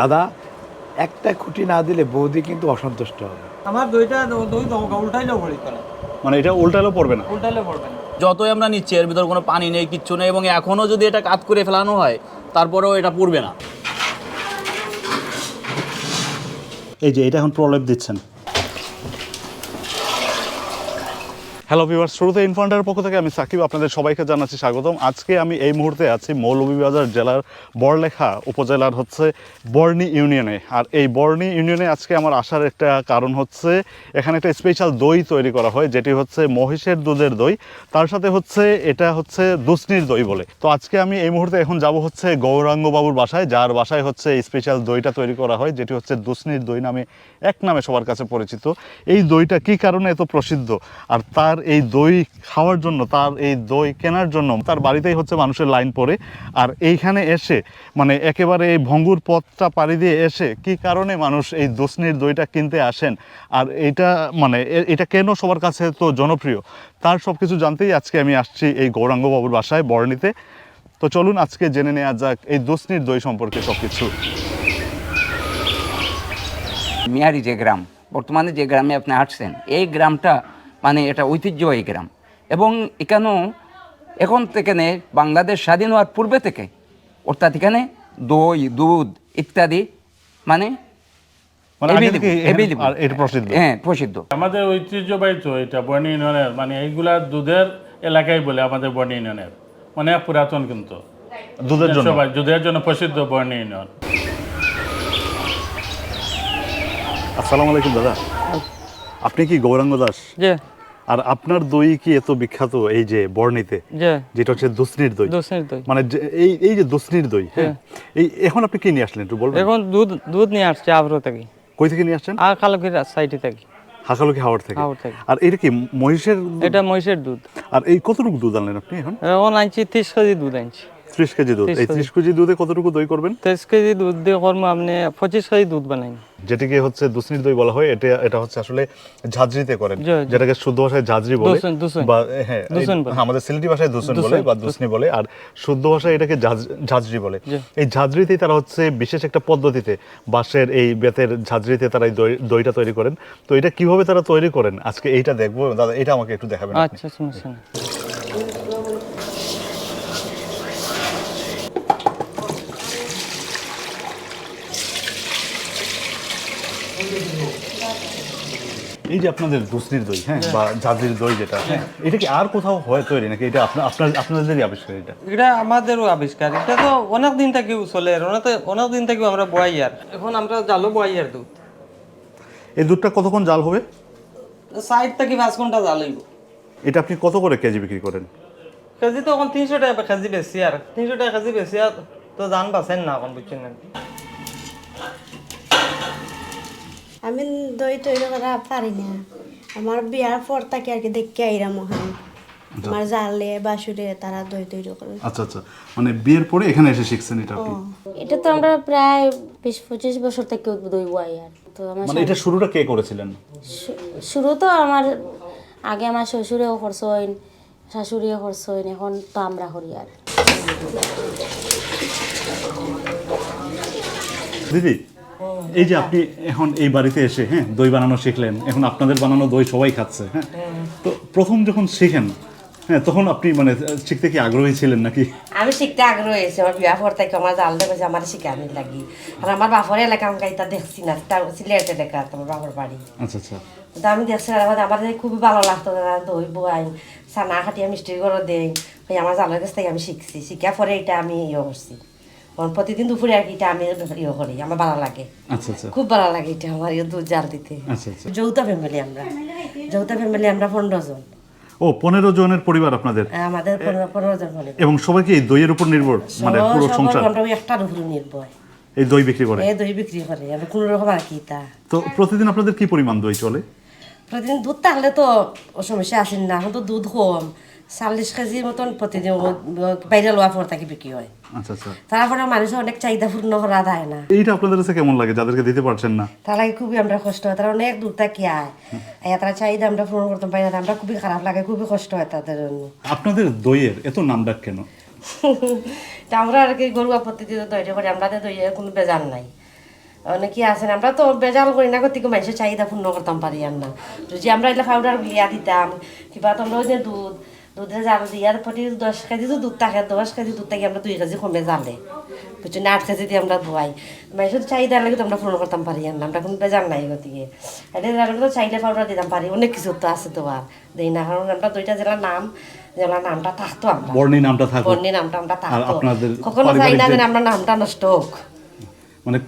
দাদা একটা খুঁটি না দিলে বৌদি কিন্তু অসন্তুষ্ট হবে। আমার দই উল্টাইলেও ভরি করে, মানে এটা উল্টালেও পড়বে না? উল্টাইলেও পড়বে না। যতই আমরা নিচ্ছি এর ভিতর কোনো পানি নেই, কিচ্ছু নেই, এবং এখনও যদি এটা কাত করে ফেলানো হয় তারপরেও এটা পুড়বে না। এই যে এটা এখন প্রলেপ দিচ্ছেন। হ্যালো ভিউয়ার্স, শুরুতে ইনফন্টারের পক্ষ থেকে আমি সাকিব, আপনাদের সবাইকে জানাচ্ছি স্বাগতম। আজকে আমি এই মুহূর্তে আছি মৌলভীবাজার জেলার বড়লেখা উপজেলার হচ্ছে বর্ণী ইউনিয়নে। আর এই বর্ণী ইউনিয়নে আজকে আমার আসার একটা কারণ হচ্ছে এখানে একটা স্পেশাল দই তৈরি করা হয়, যেটি হচ্ছে মহিষের দুধের দই, তার সাথে হচ্ছে এটা হচ্ছে দুসনির দই বলে। তো আজকে আমি এই মুহূর্তে এখন যাব হচ্ছে গৌরাঙ্গ বাবুর বাসায়, যার বাসায় হচ্ছে এই স্পেশাল দইটা তৈরি করা হয়, যেটি হচ্ছে দুসনির দই নামে এক নামে সবার কাছে পরিচিত। এই দইটা কী কারণে এত প্রসিদ্ধ, আর তার এই দই খাওয়ার জন্য, তার এই দই কেনার জন্য তার বাড়িতেই হচ্ছে মানুষের লাইন পড়ে। আর এইখানে এসে মানে একেবারে এই ভঙ্গুর পথটা পাড়ি দিয়ে এসে কি কারণে মানুষ এই দুসনির দইটা কিনতে আসেন, আর এইটা মানে এটা কেন সবার কাছে তো জনপ্রিয়, তার সব কিছু জানতেই আজকে আমি আসছি এই গৌরাঙ্গ বাবুর বাসায় বর্ণীতে। তো চলুন আজকে জেনে নেওয়া যাক এই দুসনির দই সম্পর্কে সব কিছু। মিয়ারি যে গ্রাম, বর্তমানে যে গ্রামে আপনি আসছেন, এই গ্রামটা মানে এটা ঐতিহ্যবাহী গ্রাম, এবং এখানেও এখন থেকে বাংলাদেশ স্বাধীন হওয়ার পূর্বে থেকে অর্থাৎ এখানে দই, দুধ ইত্যাদি মানে হ্যাঁ প্রসিদ্ধ। আমাদের ঐতিহ্যবাহী তো এটা বর্ণী ইউনিয়নের, মানে এইগুলা দুধের এলাকায় বলে আমাদের বর্ণী ইউনিয়নের, মানে পুরাতন কিন্তু দুধের জন্য, সবাই দুধের জন্য প্রসিদ্ধ বর্ণী ইউনিয়ন। আসসালামু আলাইকুম দাদা, আপনি কি গৌরাঙ্গ দাস? জি আর আপনার দই কি এত বিখ্যাত এই যে বর্ণীতে, জি, যেটা হচ্ছে দুসনির দই? দুধের দই মানে এই যে দুসনির দই, হ্যাঁ, এই এখন আপনি কি নিয়ে আসলেন একটু বলবেন? এখন দুধ নিয়ে আসছে আবরো থেকে। কই থেকে নিয়ে আসছেন? আর কালকের সাইডে থেকে, হাসালুকি হাওড় থেকে। হাওড় থেকে। আর এটা কি মহিষের দুধ? এটা মহিষের দুধ। আর এই কতটুকু দুধ আনলেন আপনি এখন? এখন আনছি 30 কেজি দুধ আনছি। 30 কেজি দুধ। এই 30 কেজি দুধে কতটুকু দই করবেন? 30 কেজি দুধ দিয়ে করবো আপনি 25 কেজি দুধ বানাই। যেটিকে হচ্ছে দুসনির দই বলা হয়, এটা হচ্ছে আসলে ঝাঁঝরিতে করেন, যেটাকে শুদ্ধ ভাষায় ঝাঁঝরি বলে, বা হ্যাঁ আমাদের সিলেটি ভাষায় দুসন বলে বা দুসনি বলে, আর শুদ্ধ ভাষায় এটাকে ঝাঁঝরি বলে। এই ঝাঁঝরিতেই তারা হচ্ছে বিশেষ একটা পদ্ধতিতে বাঁশের এই বেতের ঝাঁঝরিতে তারা এই দইটা তৈরি করেন। তো এটা কিভাবে তারা তৈরি করেন আজকে এইটা দেখবো। দাদা এটা আমাকে একটু দেখাবেন? আচ্ছা সমস্যা নেই। এই যে আপনাদের দুসনির দই, হ্যাঁ, বা ঝাঁঝরির দই যেটা, এটা কি আর কোথাও হয় তৈরি নাকি এটা আপনাদেরই আবিষ্কার? এটা আমাদেরও আবিষ্কার। এটা তো অনেক দিন থেকেও চলে, অনেক দিন থেকেও আমরা বয়াইয়ার। এখন আমরা জালো বয়াইয়ার দুধ। এই দুধটা কতক্ষণ জাল হবে? 60 থেকে 5 ঘন্টা জাল হইব। এটা আপনি কত করে কেজি বিক্রি করেন? কেজি তো এখন 300 টাকা কেজি বেশি, আর 300 টাকা কেজি বেশি, আর তো জান পাচ্ছেন না এখন, বুঝছেন না? আমি দই তৈরি করা পারি না। আমার বিয়ার পর থেকে আর কি দেখে আইরা মহান আমার জালে বাসুরে তারা দই তৈরি করে। আচ্ছা আচ্ছা, মানে বিয়ের পরে এখানে এসে শিখছেন এটা আপনি? এটা তো আমরা প্রায় 20-25 বছর থেকে দই বই। আর তো আমার মানে এটা শুরুটা কে করেছিলেন? শুরু তো আমার আগে আমার শ্বশুরেও খরচ হইন, শাশুড়িও খরচ হইন, এখন তো আমরা করি। আর দিদি, এই যে আপনি এখন এই বাড়িতে এসে, হ্যাঁ, দই বানানো শিখলেন, এখন আপনাদের বানানো দই সবাই খাচ্ছে, হ্যাঁ, তো প্রথম যখন শিখেন, হ্যাঁ, তখন আপনি মানে শিখতে কি আগ্রহী ছিলেন নাকি? আমি শিখতে আগ্রহী হয়েছি। আমার বিয়া পর থেকে আমার জাল দেখেছে আমার শিখানি লাগি। আর আমার বাপর এলাকা আমি এটা দেখছি না, সিলেট এলাকা আমার বাপর বাড়ি। আচ্ছা আচ্ছা। তো আমি দেখছি আমার খুবই ভালো লাগতো, দই বই সানা খাটিয়া মিষ্টি করে দেই। আমার জালের কাছ থেকে আমি শিখছি, শিখার পরে এটা আমি ইয়ে করছি। প্রতিদিন দুপুরে আর কি এটা আমি ইয়ে করি, আমার ভালো লাগে। আচ্ছা আচ্ছা, খুব ভালো লাগে এটা আমার দুধ জাল দিতে। আচ্ছা আচ্ছা। যৌথ ফ্যামিলি আমরা, 15 জন। ও, 15 জনের পরিবার আপনাদের? আমাদের 15 জন পরিবার। এবং সবাই কি এই দইয়ের উপর নির্ভর, মানে পুরো সংসার? আমরা একটার উপর নির্ভর এই দই বিক্রি করে? দই বিক্রি করে, আমি কোনো রকম আর কি তা। তো প্রতিদিন আপনাদের কি পরিমাণ দই চলে? প্রতিদিন দুধ থাকলে তো সমস্যা আসেন না, এখন তো দুধ কম, 40 কেজির মতন প্রতিদিন বাইরে লওয়া পর তাকে বিক্রি হয়। আচ্ছা আচ্ছা। তারপরে মানুষ অনেক চাহিদা পূর্ণ করা যায় না। এইটা আপনাদের কাছে কেমন লাগে যাদেরকে দিতে পারছেন না? তার লাগে খুবই আমরা কষ্ট হয়, তারা অনেক দূর থেকে আয়, তারা চাহিদা আমরা পূরণ করতে পারি না, আমরা খুবই খারাপ লাগে, খুবই কষ্ট হয় তাদের জন্য। আপনাদের দইয়ের এত নাম ডাক কেন? তা আমরা আর কি গরুয়া প্রতিদিন দইটা করি, আমাদের দইয়ের কোনো বেজান নাই। অনেকে আছেন আমরা তো বেজাল করি না কত মানুষের চাহিদা পূর্ণ করতাম পারি আর না যদি আমরা এগুলো পাউডার গিয়া দিতাম কিংবা তোমরা ওই যে দুধে জাল দিয়ার প্রতি 10 কেজি তো দুধ থাকে 10 কেজি দুধ থেকে আমরা 2 কেজি কমে জালে বুঝছো না 8 কেজি দিয়ে আমরা ধোয়াই মানুষের চাহিদা লাগে তো আমরা পূর্ণ করতাম পারি আর না আমরা কোনো বেজাল নাই গতিকে এটা জালটা তো চাইলে পাউডার দিতাম পারি অনেক কিছু তো আছে তো আর দেই না কারণ আমরা 2টা জেলার নামটা থাকতো আমরা বর্ণি নামটা থাকতো বর্ণি নামটা আমরা আর থাকতো আপনাদের কখনো চাই না পারিবারিক যে আমরা নামটা নষ্ট হোক মানে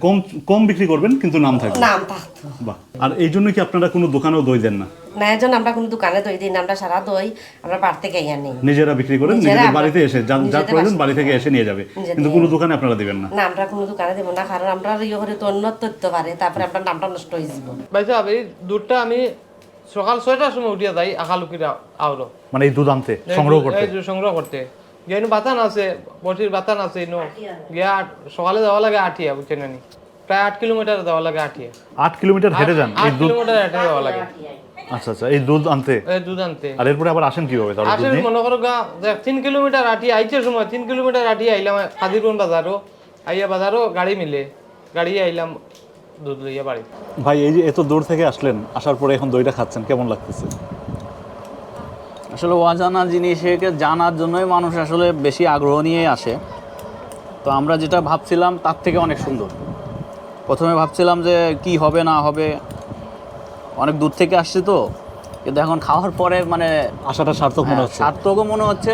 কম বিক্রি করবেন কিন্তু নাম থাকবে নাম থাকতো বাহ আর এই জন্য কি আপনারা কোনো দোকানেও দই দেন না না এজন আমরা কোনো দোকানে দই দিই না আমরা সারা দই আমরা বাড়ি থেকে আনি নিজেরা বিক্রি করেন নিজেরা নিজেদের আমরা- বাড়িতে এসে যার নিজেদের প্রয়োজন বাসা- বাড়ি থেকে এসে নিয়ে যাবে নিজেদের কিন্তু কোনো দোকানে আপনারা দিবেন না না আমরা কোনো দোকানে দেবো না কারণ আমরা ইয়ে করে তো অন্য তথ্য পারে তারপরে আপনার নামটা নষ্ট হয়ে যাব ভাই সাহেব এই দুধটা আমি সকাল 6টার সময় উঠিয়া যাই আকালুকির আউরো মানে এই দুধ আনতে সংগ্রহ করতে এই যে সংগ্রহ করতে গিয়ে বাতান আছে বটির বাতান আছে ইনো গিয়া সকালে যাওয়া লাগে আঠিয়া বুঝছেন নি প্রায় 8 কিলোমিটার যাওয়া লাগে আঠিয়া 8 কিলোমিটার হেঁটে যান এই 8 দুধ কিলোমিটার হেঁটে যাওয়া লাগে আচ্ছা আচ্ছা এই দুধ আনতে এই দুধ আনতে আর এরপরে আবার আসেন কিভাবে তাহলে দুধ আসলে নিয়ে মনে করো 3 কিলোমিটার আঠিয়া আইছে সময় 3 কিলোমিটার আঠিয়া আইলাম কাদিরপুর বাজারও আইয়া বাজারও গাড়ি মিলে গাড়ি আইলাম দুধ লইয়া বাড়ি ভাই এই যে এত দূর থেকে আসলেন আসার পরে এখন দইটা খাচ্ছেন কেমন লাগতেছে আসলে অজানা জিনিসকে জানার জন্যই মানুষ আসলে বেশি আগ্রহ নিয়ে আসে তো আমরা যেটা ভাবছিলাম তার থেকে অনেক সুন্দর প্রথমে ভাবছিলাম যে কি হবে না হবে অনেক দূর থেকে আসছে তো কিন্তু এখন খাওয়ার পরে মানে আশাটা সার্থক মনে হচ্ছে সার্থকও মনে হচ্ছে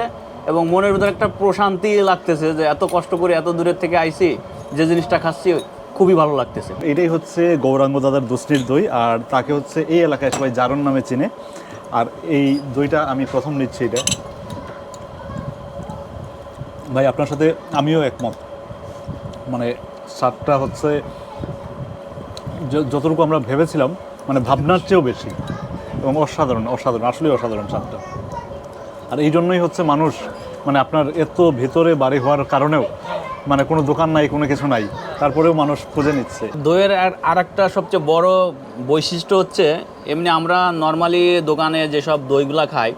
এবং মনের ভিতরে একটা প্রশান্তি লাগতেছে যে এত কষ্ট করে এত দূরের থেকে আইছি যে জিনিসটা খাচ্ছি খুবই ভালো লাগতেছে এটাই হচ্ছে গৌরাঙ্গ দাদার দুষ্টির দই আর তাকে হচ্ছে এই এলাকায় সবাই জারণ নামে চিনে আর এই দইটা আমি প্রথম নিচ্ছি এটা ভাই আপনার সাথে আমিও একমত মানে স্বাদটা হচ্ছে যতটুকু আমরা ভেবেছিলাম মানে ভাবনার চেয়েও বেশি এবং অসাধারণ অসাধারণ আসলেই অসাধারণ স্বাদটা আর এই জন্যই হচ্ছে মানুষ মানে আপনার এত ভেতরে বাড়ি হওয়ার কারণেও মানে কোনো দোকান নাই কোনো কিছু নাই তারপরেও মানুষ খুঁজে নিচ্ছে দইয়ের আর একটা সবচেয়ে বড় বৈশিষ্ট্য হচ্ছে এমনি আমরা নর্মালি দোকানে যেসব দইগুলা খাই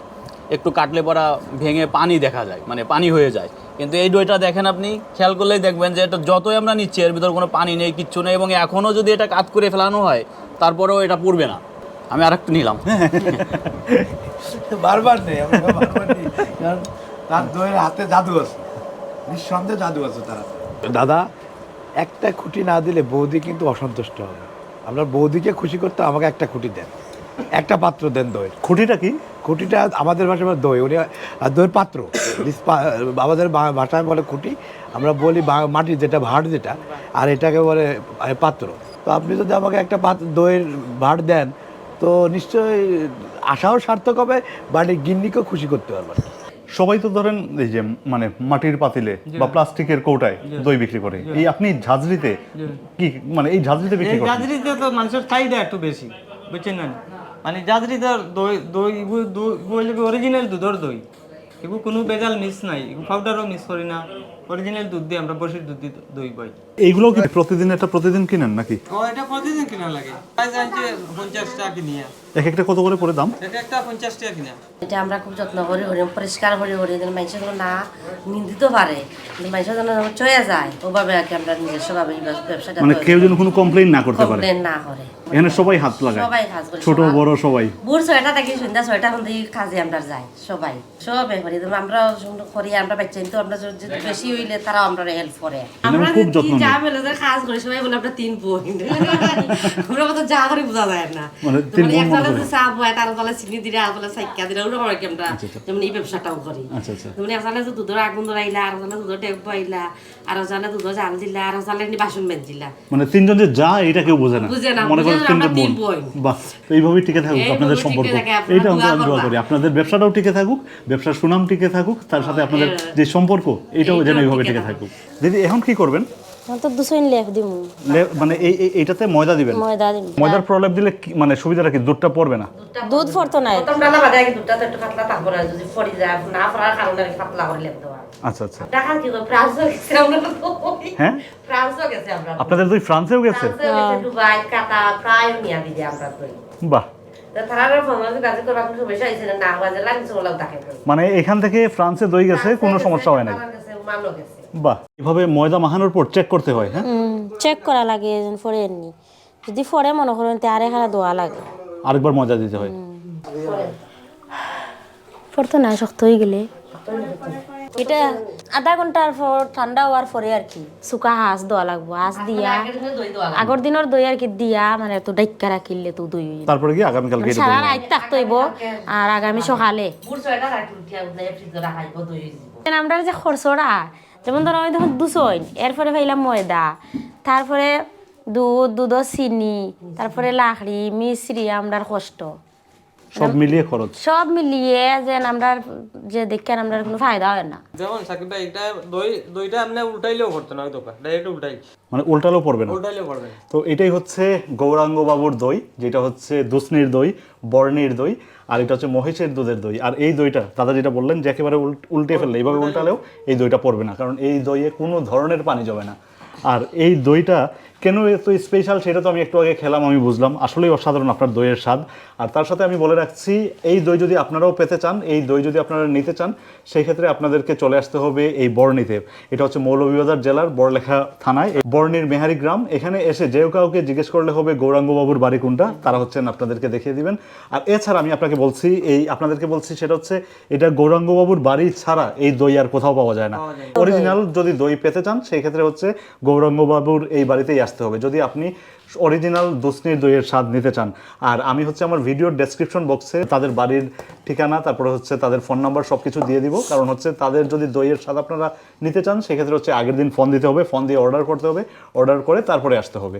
একটু কাটলে পরা ভেঙে পানি দেখা যায় মানে পানি হয়ে যায় কিন্তু এই দইটা দেখেন আপনি খেয়াল করলেই দেখবেন যে এটা যতই আমরা নিচ্ছি এর ভিতর কোনো পানি নেই কিচ্ছু নেই এবং এখনও যদি এটা কাট করে ফেলানো হয় তারপরেও এটা পুড়বে না আমি আরেকটু নিলাম বারবার নেই আমরা বারবার নিই কারণ তার দইয়ের হাতে জাদু আছে নিঃসন্দেহে জাদু আছে তার হাতে। দাদা একটা খুঁটি না দিলে বৌদি কিন্তু অসন্তুষ্ট হবে আমরা বৌদিকে খুশি করতে আমাকে একটা খুঁটি দেন একটা পাত্র দেন দইয়ের খুঁটিটা কি খুঁটিটা আমাদের ভাষায় বলে দই উনি দইয়ের পাত্র আমাদের ভাষায় বলে খুঁটি আমরা বলি মাটি যেটা ভাট যেটা আর এটাকে বলে পাত্র তো আপনি যদি আমাকে একটা দইয়ের ভাট দেন তো নিশ্চয়ই আশাও সার্থক হবে বাড়ির গিন্নিকেও খুশি করতে পারবেন সবাই তো ধরেন এই যে মানে মাটির পাতিলে বা প্লাস্টিকের কৌটায় দই বিক্রি করে এই আপনি ঝাঁঝরিতে কি মানে এই ঝাঁঝরিতে বিক্রি এই করেন জাজরিতে তো মানুষের চাহিদা একটু বেশি বুঝছেন না মানে জাজরিতে দই দই অরিজিনাল দুধের দই এগুলো কোনো বেজাল মিস নাই পাউডারও মিস করি না অরিজিনাল দুধ দিয়ে আমরা বসির দুধ দিয়ে দই পাই এইগুলো কি প্রতিদিন কিনেন নাকি ও এটা প্রতিদিন কিনা লাগে প্রাইস আনছে 50 টাকা কিনিয়া এক একটা কত করে পড়ে দাম এটা একটা 50 টাকা কিনা এটা আমরা খুব যত্ন করি পরিষ্কার করি যেন মানুষের যেন না নিন্দিতে পারে কিন্তু মানুষের যেন চয়ে যায় ওভাবে আর কি আমরা নিজস্বভাবে এই ব্যবসাটা মানে কেউ যেন কোনো কমপ্লেইন না করতে পারে কমপ্লেন না করে এখানে সবাই হাত লাগায় সবাই কাজ করে ছোট বড় সবাই ভোর 6টা থেকে সন্ধ্যা 6টা পর্যন্ত কাজে আমরা যাই সবাই সবাই করি আমরা করি আমরা বাচ্চা তো আমরা যদি বেশি হইলে তারাও আমরা হেল্প করে আমরা খুব যত্ন যা নেয়। বলে যে কাজ করি সবাই বলে আমরা 3 বোন আমরা তো যা করি বোঝা যায় না মানে 3 বোন মনে একজনে করে। যে চা বয় তার বলে চিনি দিলে আর বলে সাইকা দিলে ওরা হয় কি আমরা যেমন এই ব্যবসাটাও করি আচ্ছা আচ্ছা যেমন একজনে যে দুধের আগুন ধরাইলা আর একজনে দুধের টেপ বইলা আর একজনে দুধ জাল দিলা আর একজনে নি বাসন মেজিলা মানে তিনজন যে যা এটা কেউ বোঝে না বুঝে না, মনে করে বুঝে না, তিনজন আমরা তিন বোন বোন। বাহ তো এইভাবেই টিকে থাকুক এইভাবেই আপনাদের টিকে সম্পর্ক থাকে, আপনারা এইটা দোয়া আমরা দোয়া করবা। করি আপনাদের ব্যবসাটাও টিকে থাকুক ব্যবসার সুনাম টিকে থাকুক তার সাথে আপনাদের যে সম্পর্ক এটাও যেন এইভাবে টিকে থাকুক দিদি এখন কি করবেন এখন তো 200 লেখ দিমু মানে এইটাতে ময়দা দিবেন ময়দা দিন ময়দার প্রলেপ দিলে মানে সুবিধাটা কি দুধটা পড়বে না দুধ ফরতো নাই প্রথম ডালা বাদে আগে দুধটা তো একটু পাতলা তারপরে যদি ফড়ি যায় না ফড়ার কারণে আর কি পাতলা করে লেপ দেওয়া আচ্ছা আচ্ছা টাকা কি করে ফ্রান্সও গেছে আমরা তো হ্যাঁ ফ্রান্সও গেছে আমরা আপনাদের দুই ফ্রান্সেও গেছে ফ্রান্সও গেছে দুবাই কাতার প্রায় নিয়ে দিদি আমরা তো বাহ তারার ফরমালিটি কাজ করে আপনি সবাই চাইছেন না বাজে লাগছে ওলাও তাকে মানে এখান থেকে ফ্রান্সে দই গেছে কোনো সমস্যা হয় নাই মানো গেছে বাহ এভাবে ময়দা মাখানোর পর চেক করতে হয় হ্যাঁ চেক করা লাগে যেন ফরে এমনি যদি ফরে মনে করেন তে আরে খারা দোয়া লাগে আরেকবার মজা দিতে হয়। পড়তো না শক্ত হয়ে গেলে এটা আধা ঘন্টার পর ঠান্ডা হওয়ার পরে আর কি শুকা হাঁস দেওয়া লাগবো হাঁস দিয়া আগের দিনের দই আর কি দিয়া মানে তো ডাইকা রাখিলে তো দই হয়ে যায়। তারপরে কি আগামীকালকে এটা সারা রাত থাকতে হইব আর আগামী সকালে আমরা যে খরচরা যেমন ধরো আমি তখন দুশোইন এরপরে পাইলাম ময়দা তারপরে দুধ চিনি তারপরে লাকড়ি মিশ্রি আমরার কষ্ট সব মিলিয়ে খরচ। সব মিলিয়ে যে আমরা যে দেখেন আমরা কোনো ফায়দা হয় না। যেমন সাকিব ভাই এটা দইটা আপনি উল্টাইলেও করতে না দোকান ডাইরেক্ট উল্টাই মানে উল্টালেও পড়বে না। উল্টাইলেও করবেন। তো এটাই হচ্ছে গৌরাঙ্গ বাবুর দই, যেটা হচ্ছে দুসনির দই, বর্ণির দই, আর এটা হচ্ছে মহিষের দুধের দই। আর এই দইটা দাদা যেটা বললেন যে একেবারে উল্টে ফেললে এইভাবে উল্টালেও এই দইটা পড়বে না, কারণ এই দইয়ে কোনো ধরনের পানি জমে না। আর এই দইটা কেন এত স্পেশাল সেটা তো আমি একটু আগে খেলাম, আমি বুঝলাম আসলেই অসাধারণ আপনার দইয়ের স্বাদ। আর তার সাথে আমি বলে রাখছি, এই দই যদি আপনারাও পেতে চান, এই দই যদি আপনারা নিতে চান, সেই ক্ষেত্রে আপনাদেরকে চলে আসতে হবে এই বর্ণিতে। এটা হচ্ছে মৌলভীবাজার জেলার বড়লেখা থানায় বর্ণির মেহারি গ্রাম। এখানে এসে যেও কাউকে জিজ্ঞেস করলে হবে গৌরাঙ্গবাবুর বাড়ি কোনটা, তারা হচ্ছেন আপনাদেরকে দেখিয়ে দিবেন। আর এছাড়া আমি আপনাদেরকে বলছি সেটা হচ্ছে এটা গৌরাঙ্গবাবুর বাড়ি ছাড়া এই দই আর কোথাও পাওয়া যায় না। অরিজিনাল যদি দই পেতে চান সেই ক্ষেত্রে হচ্ছে গৌরাঙ্গবাবুর এই বাড়িতেই আসতে হবে, যদি আপনি অরিজিনাল দুসনির দইয়ের স্বাদ নিতে চান। আর আমি হচ্ছে আমার ভিডিওর ডেসক্রিপশন বক্সে তাদের বাড়ির ঠিকানা, তারপরে হচ্ছে তাদের ফোন নাম্বার সব কিছু দিয়ে দিব। কারণ হচ্ছে তাদের যদি দইয়ের স্বাদ আপনারা নিতে চান সেক্ষেত্রে হচ্ছে আগের দিন ফোন দিতে হবে, ফোন দিয়ে অর্ডার করতে হবে, অর্ডার করে তারপরে আসতে হবে।